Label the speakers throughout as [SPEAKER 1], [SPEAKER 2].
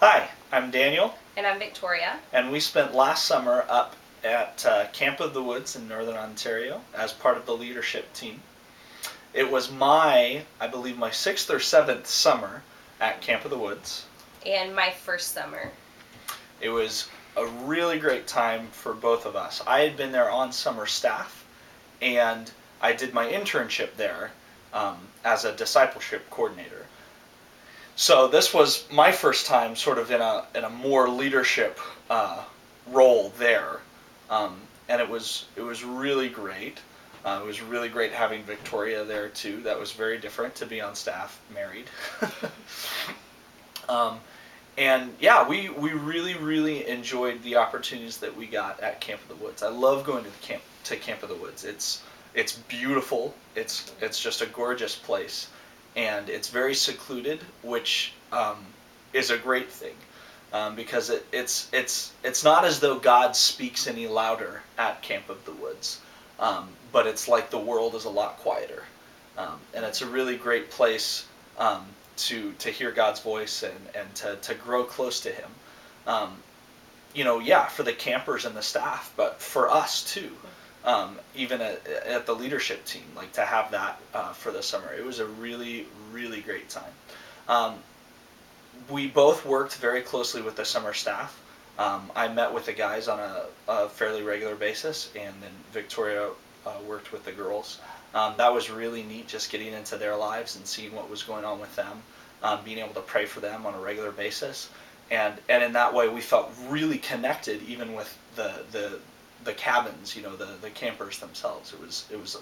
[SPEAKER 1] Hi, I'm Daniel,
[SPEAKER 2] And I'm Victoria.
[SPEAKER 1] and we spent last summer up at Camp of the Woods in Northern Ontario as part of the leadership team. It was I believe, my sixth or seventh summer at Camp of the Woods.
[SPEAKER 2] And my first summer.
[SPEAKER 1] It was a really great time for both of us. I had been there on summer staff, and I did my internship there as a discipleship coordinator. So this was my first time sort of in a more leadership role there, and it was really great. It was really great having Victoria there too. That was very different to be on staff married. um, and yeah, we really enjoyed the opportunities that we got at Camp of the Woods. I love going to Camp of the Woods. It's beautiful. It's just a gorgeous place, and it's very secluded, which is a great thing, because it's not as though God speaks any louder at Camp of the Woods, but it's like the world is a lot quieter, and it's a really great place to hear God's voice and to grow close to Him. Yeah, for the campers and the staff, but for us too. Even at the leadership team, like to have that for the summer, it was a really great time. We both worked very closely with the summer staff. I met with the guys on a fairly regular basis, and then Victoria worked with the girls. That was really neat, just getting into their lives and seeing what was going on with them, being able to pray for them on a regular basis, and in that way we felt really connected, even with the cabins, the campers themselves. It was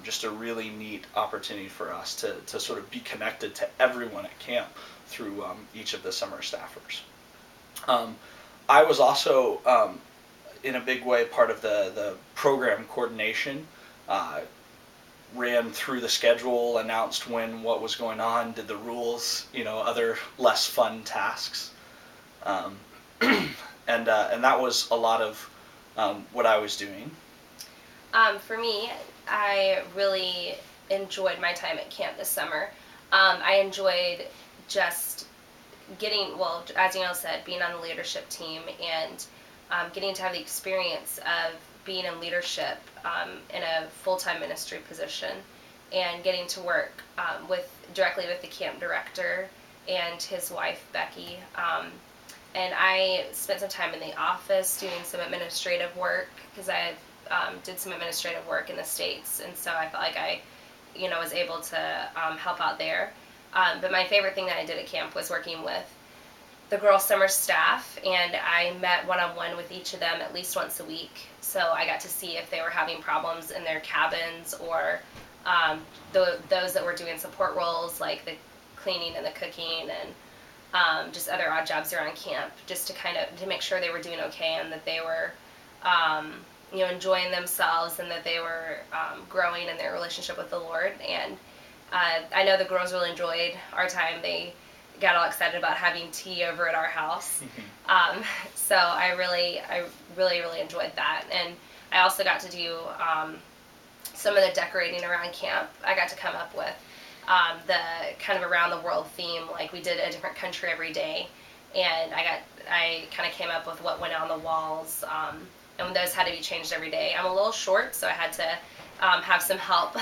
[SPEAKER 1] just a really neat opportunity for us to sort of be connected to everyone at camp through each of the summer staffers. I was also, in a big way, part of the program coordination. Ran through the schedule, announced what was going on, did the rules, other less fun tasks. And that was a lot of what I was doing.
[SPEAKER 2] For me, I really enjoyed my time at camp this summer. I enjoyed just as Daniel said, being on the leadership team and getting to have the experience of being in leadership in a full-time ministry position, and getting to work directly with the camp director and his wife, Becky. And I spent some time in the office doing some administrative work, because I did some administrative work in the States, and so I felt like I was able to help out there. But my favorite thing that I did at camp was working with the girl summer staff, and I met one-on-one with each of them at least once a week. So I got to see if they were having problems in their cabins, or those that were doing support roles like the cleaning and the cooking, and just other odd jobs around camp, just to make sure they were doing okay, and that they were enjoying themselves, and that they were growing in their relationship with the Lord. And I know the girls really enjoyed our time. They got all excited about having tea over at our house. So I really enjoyed that. And I also got to do some of the decorating around camp. I got to come up with the kind of around the world theme. Like, we did a different country every day, and I kind of came up with what went on the walls, and those had to be changed every day. I'm a little short, so I had to have some help.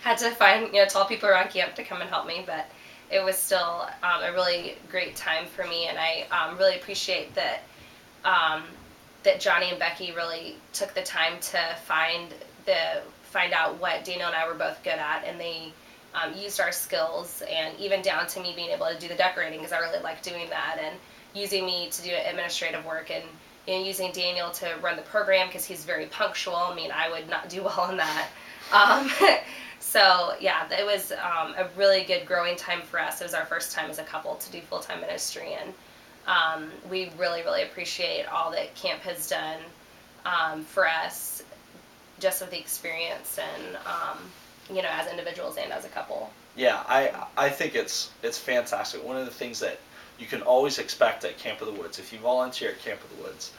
[SPEAKER 2] Had to find tall people around camp to come and help me, but it was still a really great time for me, and I really appreciate that Johnny and Becky really took the time to find out what Daniel and I were both good at, and they used our skills, and even down to me being able to do the decorating, because I really like doing that, and using me to do administrative work, and using Daniel to run the program, because he's very punctual. I mean, I would not do well in that. So yeah, it was a really good growing time for us. It was our first time as a couple to do full-time ministry, and we really appreciate all that camp has done for us, just with the experience, and as individuals and as a couple.
[SPEAKER 1] Yeah, I think it's fantastic. One of the things that you can always expect at Camp of the Woods, if you volunteer at Camp of the Woods,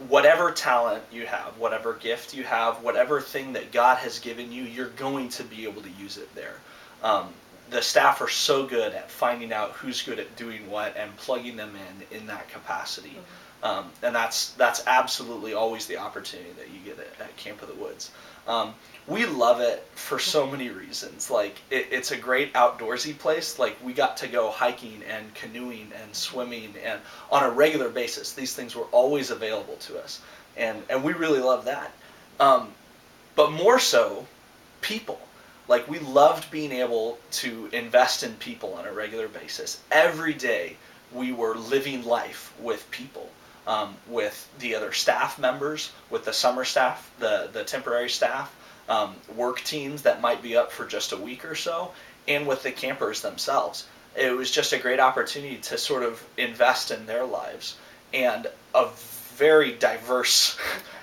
[SPEAKER 1] whatever talent you have, whatever gift you have, whatever thing that God has given you, you're going to be able to use it there. the staff are so good at finding out who's good at doing what and plugging them in that capacity. And that's absolutely always the opportunity that you get at Camp of the Woods. We love it for so many reasons. Like it's a great outdoorsy place. Like we got to go hiking and canoeing and swimming and on a regular basis. These things were always available to us, and we really love that. But more so, people. Like we loved being able to invest in people on a regular basis. Every day we were living life with people, with the other staff members, with the summer staff, the temporary staff, work teams that might be up for just a week or so, and with the campers themselves. It was just a great opportunity to sort of invest in their lives, and a very diverse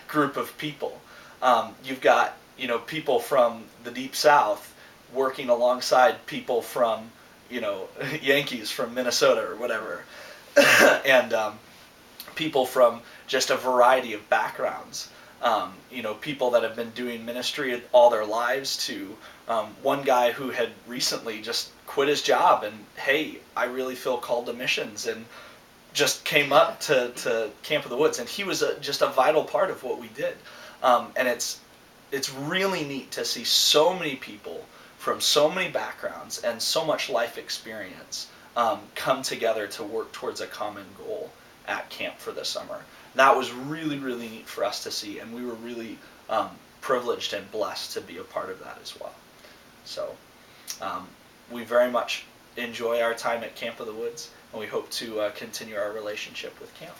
[SPEAKER 1] group of people. You've got people from the deep south working alongside people from Yankees from Minnesota or whatever, and people from just a variety of backgrounds. People that have been doing ministry all their lives to one guy who had recently just quit his job and, hey, I really feel called to missions, and just came up to Camp of the Woods, and he was just a vital part of what we did. And it's really neat to see so many people from so many backgrounds and so much life experience come together to work towards a common goal at camp for the summer. That was really, really neat for us to see, and we were really privileged and blessed to be a part of that as well. So we very much enjoy our time at Camp of the Woods, and we hope to continue our relationship with camp.